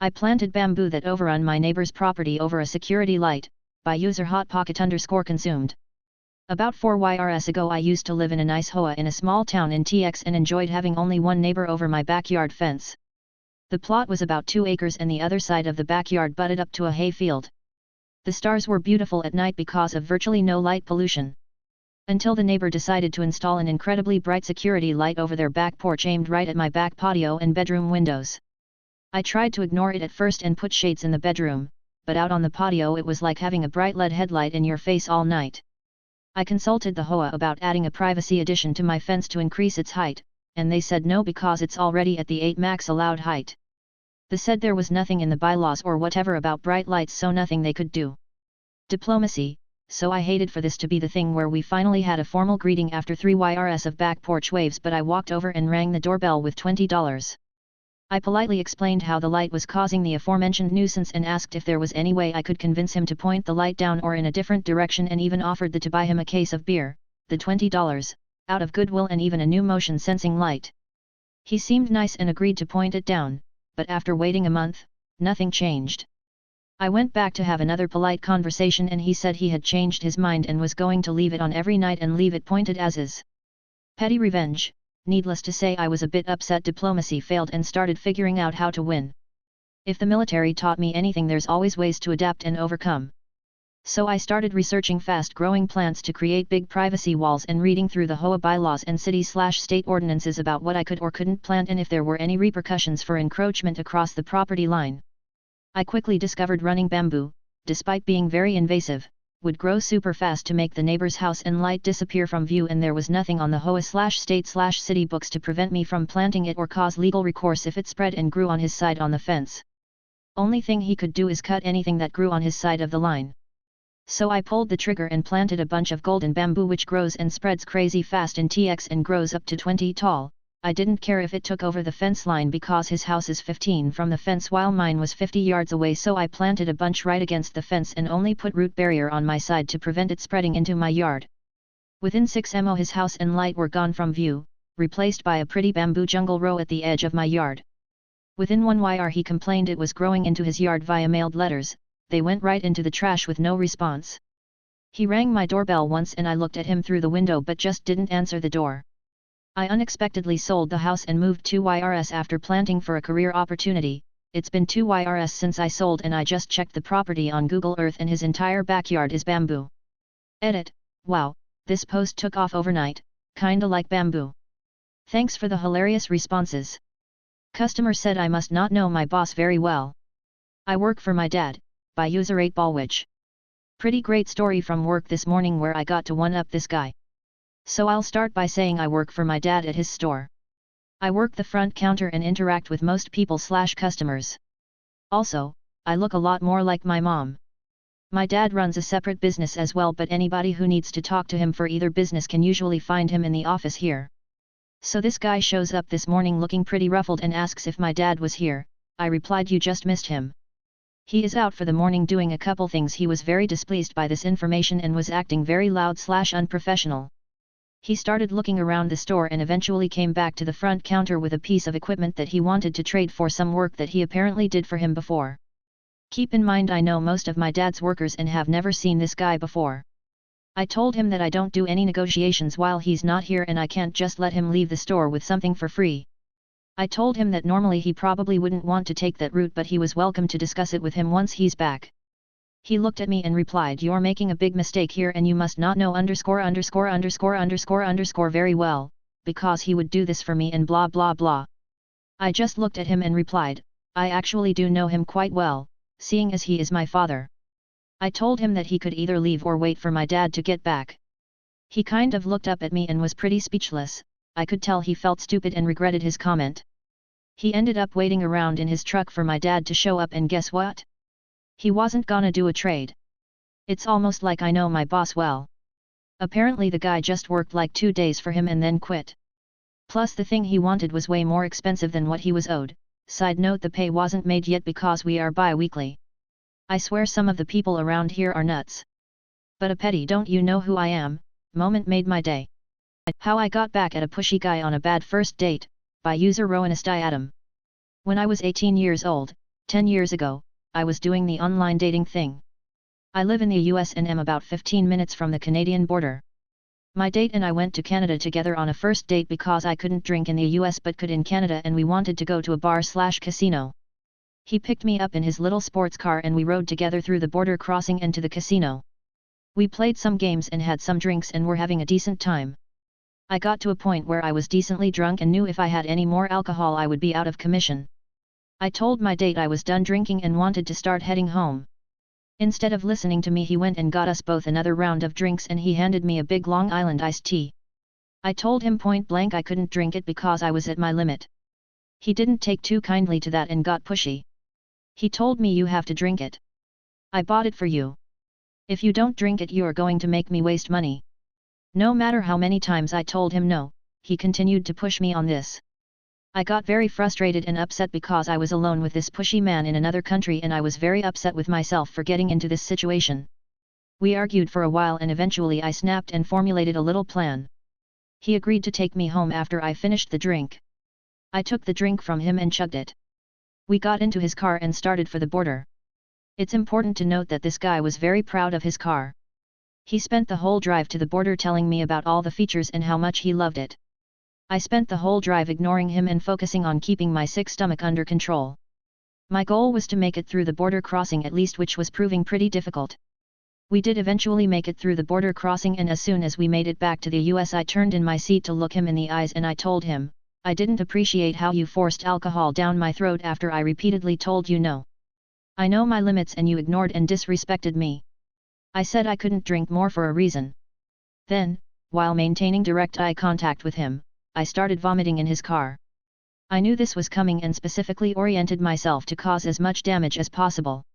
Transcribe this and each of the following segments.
I planted bamboo that overrun my neighbor's property over a security light, by user hotpocket_consumed. About 4 years ago I used to live in a nice hoa in a small town in TX and enjoyed having only one neighbor over my backyard fence. The plot was about 2 acres and the other side of the backyard butted up to a hay field. The stars were beautiful at night because of virtually no light pollution. Until the neighbor decided to install an incredibly bright security light over their back porch aimed right at my back patio and bedroom windows. I tried to ignore it at first and put shades in the bedroom, but out on the patio it was like having a bright LED headlight in your face all night. I consulted the HOA about adding a privacy addition to my fence to increase its height, and they said no because it's already at the 8 max allowed height. They said there was nothing in the bylaws or whatever about bright lights, so nothing they could do. Diplomacy. So I hated for this to be the thing where we finally had a formal greeting after 3 years of back porch waves, but I walked over and rang the doorbell with $20. I politely explained how the light was causing the aforementioned nuisance and asked if there was any way I could convince him to point the light down or in a different direction, and even offered to buy him a case of beer, the $20, out of goodwill, and even a new motion sensing light. He seemed nice and agreed to point it down, but after waiting a month, nothing changed. I went back to have another polite conversation and he said he had changed his mind and was going to leave it on every night and leave it pointed as is. Petty revenge. Needless to say I was a bit upset. Diplomacy failed and started figuring out how to win. If the military taught me anything, there's always ways to adapt and overcome. So I started researching fast-growing plants to create big privacy walls and reading through the HOA bylaws and city/state ordinances about what I could or couldn't plant and if there were any repercussions for encroachment across the property line. I quickly discovered running bamboo, despite being very invasive, would grow super fast to make the neighbor's house and light disappear from view, and there was nothing on the HOA/state/city books to prevent me from planting it or cause legal recourse if it spread and grew on his side on the fence. Only thing he could do is cut anything that grew on his side of the line. So I pulled the trigger and planted a bunch of golden bamboo, which grows and spreads crazy fast in TX and grows up to 20 tall. I didn't care if it took over the fence line because his house is 15 from the fence while mine was 50 yards away, so I planted a bunch right against the fence and only put root barrier on my side to prevent it spreading into my yard. Within 6 mo his house and light were gone from view, replaced by a pretty bamboo jungle row at the edge of my yard. Within 1 year he complained it was growing into his yard via mailed letters. They went right into the trash with no response. He rang my doorbell once and I looked at him through the window but just didn't answer the door. I unexpectedly sold the house and moved 2 years after planting for a career opportunity. It's been 2 years since I sold and I just checked the property on Google Earth and his entire backyard is bamboo. Edit. Wow, this post took off overnight, kinda like bamboo. Thanks for the hilarious responses. Customer said I must not know my boss very well. I work for my dad, by user 8ballwitch. Pretty great story from work this morning where I got to one-up this guy. So I'll start by saying I work for my dad at his store. I work the front counter and interact with most people/customers. Also, I look a lot more like my mom. My dad runs a separate business as well, but anybody who needs to talk to him for either business can usually find him in the office here. So this guy shows up this morning looking pretty ruffled and asks if my dad was here. I replied, you just missed him. He is out for the morning doing a couple things. He was very displeased by this information and was acting very loud/unprofessional. He started looking around the store and eventually came back to the front counter with a piece of equipment that he wanted to trade for some work that he apparently did for him before. Keep in mind I know most of my dad's workers and have never seen this guy before. I told him that I don't do any negotiations while he's not here and I can't just let him leave the store with something for free. I told him that normally he probably wouldn't want to take that route, but he was welcome to discuss it with him once he's back. He looked at me and replied, you're making a big mistake here and you must not know _______ very well, because he would do this for me and blah blah blah. I just looked at him and replied, I actually do know him quite well, seeing as he is my father. I told him that he could either leave or wait for my dad to get back. He kind of looked up at me and was pretty speechless. I could tell he felt stupid and regretted his comment. He ended up waiting around in his truck for my dad to show up, and guess what? He wasn't gonna do a trade. It's almost like I know my boss well. Apparently the guy just worked like 2 days for him and then quit. Plus the thing he wanted was way more expensive than what he was owed. Side note, the pay wasn't made yet because we are bi-weekly. I swear some of the people around here are nuts. But a petty don't you know who I am moment made my day. How I got back at a pushy guy on a bad first date, by user Rowanist Adam. When I was 18 years old, 10 years ago, I was doing the online dating thing. I live in the US and am about 15 minutes from the Canadian border. My date and I went to Canada together on a first date because I couldn't drink in the US but could in Canada, and we wanted to go to a bar/casino. He picked me up in his little sports car and we rode together through the border crossing and to the casino. We played some games and had some drinks and were having a decent time. I got to a point where I was decently drunk and knew if I had any more alcohol I would be out of commission. I told my date I was done drinking and wanted to start heading home. Instead of listening to me, he went and got us both another round of drinks and he handed me a big Long Island iced tea. I told him point blank I couldn't drink it because I was at my limit. He didn't take too kindly to that and got pushy. He told me, "You have to drink it. I bought it for you. If you don't drink it, you are going to make me waste money." No matter how many times I told him no, he continued to push me on this. I got very frustrated and upset because I was alone with this pushy man in another country, and I was very upset with myself for getting into this situation. We argued for a while and eventually I snapped and formulated a little plan. He agreed to take me home after I finished the drink. I took the drink from him and chugged it. We got into his car and started for the border. It's important to note that this guy was very proud of his car. He spent the whole drive to the border telling me about all the features and how much he loved it. I spent the whole drive ignoring him and focusing on keeping my sick stomach under control. My goal was to make it through the border crossing at least, which was proving pretty difficult. We did eventually make it through the border crossing, and as soon as we made it back to the US I turned in my seat to look him in the eyes and I told him, "I didn't appreciate how you forced alcohol down my throat after I repeatedly told you no. I know my limits and you ignored and disrespected me." I said I couldn't drink more for a reason. Then, while maintaining direct eye contact with him, I started vomiting in his car. I knew this was coming and specifically oriented myself to cause as much damage as possible.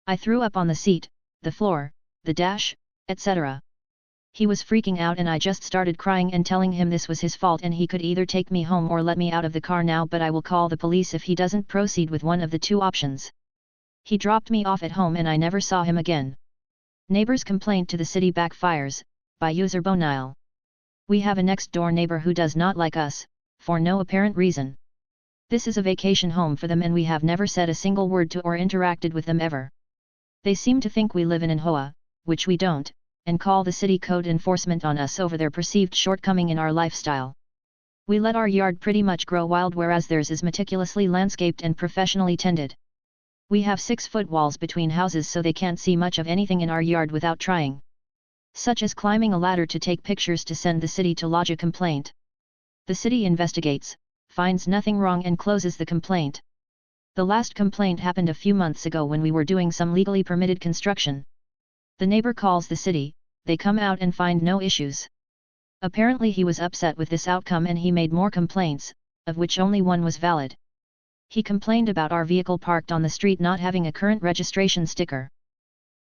I threw up on the seat, the floor, the dash, etc. He was freaking out and I just started crying and telling him this was his fault and he could either take me home or let me out of the car now, but I will call the police if he doesn't proceed with one of the two options. He dropped me off at home and I never saw him again. Neighbors' complaint to the city backfires, by user Bonile. We have a next-door neighbor who does not like us, for no apparent reason. This is a vacation home for them and we have never said a single word to or interacted with them ever. They seem to think we live in Hoa, which we don't, and call the city code enforcement on us over their perceived shortcoming in our lifestyle. We let our yard pretty much grow wild, whereas theirs is meticulously landscaped and professionally tended. We have 6-foot walls between houses so they can't see much of anything in our yard without trying. Such as climbing a ladder to take pictures to send the city to lodge a complaint. The city investigates, finds nothing wrong and closes the complaint. The last complaint happened a few months ago when we were doing some legally permitted construction. The neighbor calls the city, they come out and find no issues. Apparently he was upset with this outcome and he made more complaints, of which only one was valid. He complained about our vehicle parked on the street not having a current registration sticker.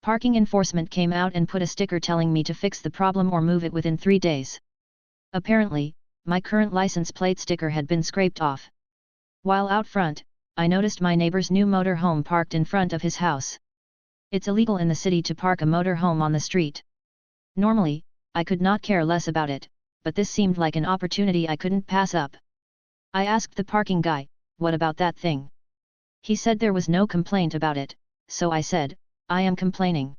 Parking enforcement came out and put a sticker telling me to fix the problem or move it within 3 days. Apparently, my current license plate sticker had been scraped off. While out front, I noticed my neighbor's new motor home parked in front of his house. It's illegal in the city to park a motor home on the street. Normally, I could not care less about it, but this seemed like an opportunity I couldn't pass up. I asked the parking guy, "What about that thing?" He said there was no complaint about it, so I said, "I am complaining."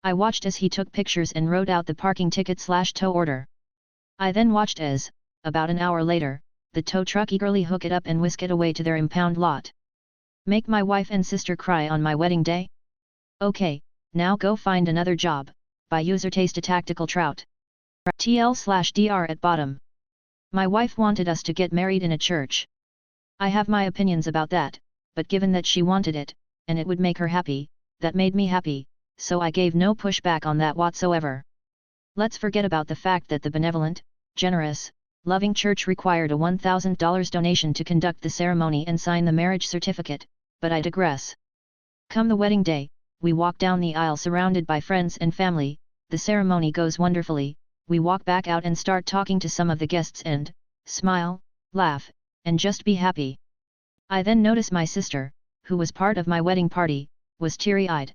I watched as he took pictures and wrote out the parking ticket/tow order. I then watched as, about an hour later, the tow truck eagerly hook it up and whisk it away to their impound lot. Make my wife and sister cry on my wedding day? Okay, now go find another job, by user Taste a Tactical Trout. TL/DR at bottom. My wife wanted us to get married in a church. I have my opinions about that, but given that she wanted it, and it would make her happy, that made me happy, so I gave no pushback on that whatsoever. Let's forget about the fact that the benevolent, generous, loving church required a $1,000 donation to conduct the ceremony and sign the marriage certificate, but I digress. Come the wedding day, we walk down the aisle surrounded by friends and family, the ceremony goes wonderfully, we walk back out and start talking to some of the guests and, smile, laugh, and just be happy. I then notice my sister, who was part of my wedding party, was teary-eyed.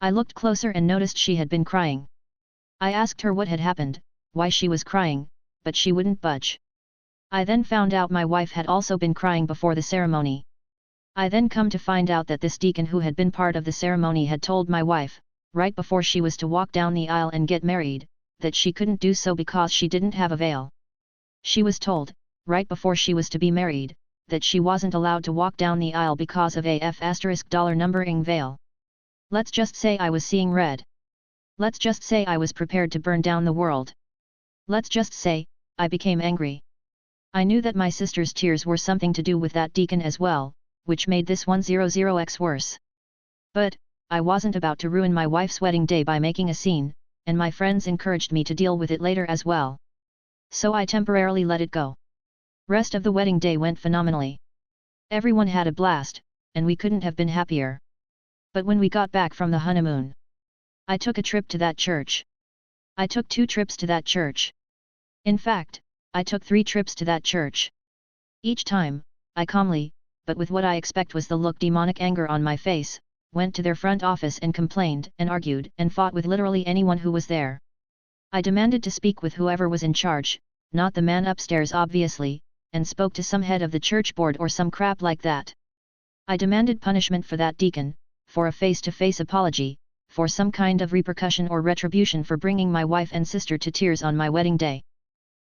I looked closer and noticed she had been crying. I asked her what had happened, why she was crying, but she wouldn't budge. I then found out my wife had also been crying before the ceremony. I then come to find out that this deacon who had been part of the ceremony had told my wife, right before she was to walk down the aisle and get married, that she couldn't do so because she didn't have a veil. She was told, right before she was to be married, that she wasn't allowed to walk down the aisle because of a $$ numbering veil. Let's just say I was seeing red. Let's just say I was prepared to burn down the world. Let's just say, I became angry. I knew that my sister's tears were something to do with that deacon as well, which made this 100x worse. But, I wasn't about to ruin my wife's wedding day by making a scene, and my friends encouraged me to deal with it later as well. So I temporarily let it go. Rest of the wedding day went phenomenally. Everyone had a blast, and we couldn't have been happier. But when we got back from the honeymoon, I took a trip to that church. I took 2 trips to that church. In fact, I took 3 trips to that church. Each time, I calmly, but with what I expect was the look demonic anger on my face, went to their front office and complained and argued and fought with literally anyone who was there. I demanded to speak with whoever was in charge, not the man upstairs obviously, and spoke to some head of the church board or some crap like that. I demanded punishment for that deacon, for a face-to-face apology, for some kind of repercussion or retribution for bringing my wife and sister to tears on my wedding day.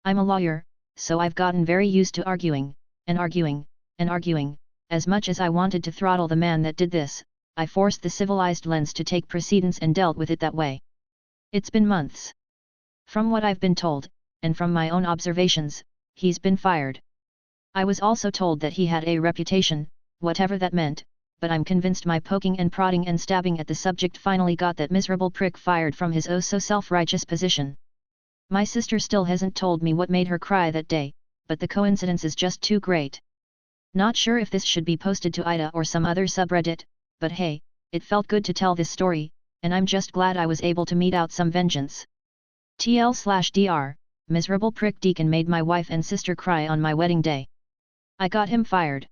I'm a lawyer, so I've gotten very used to arguing, and arguing, and arguing. As much as I wanted to throttle the man that did this, I forced the civilized lens to take precedence and dealt with it that way. It's been months. From what I've been told, and from my own observations, he's been fired. I was also told that he had a reputation, whatever that meant, but I'm convinced my poking and prodding and stabbing at the subject finally got that miserable prick fired from his oh-so-self-righteous position. My sister still hasn't told me what made her cry that day, but the coincidence is just too great. Not sure if this should be posted to Ida or some other subreddit, but hey, it felt good to tell this story, and I'm just glad I was able to mete out some vengeance. TL/DR, miserable prick deacon made my wife and sister cry on my wedding day. I got him fired.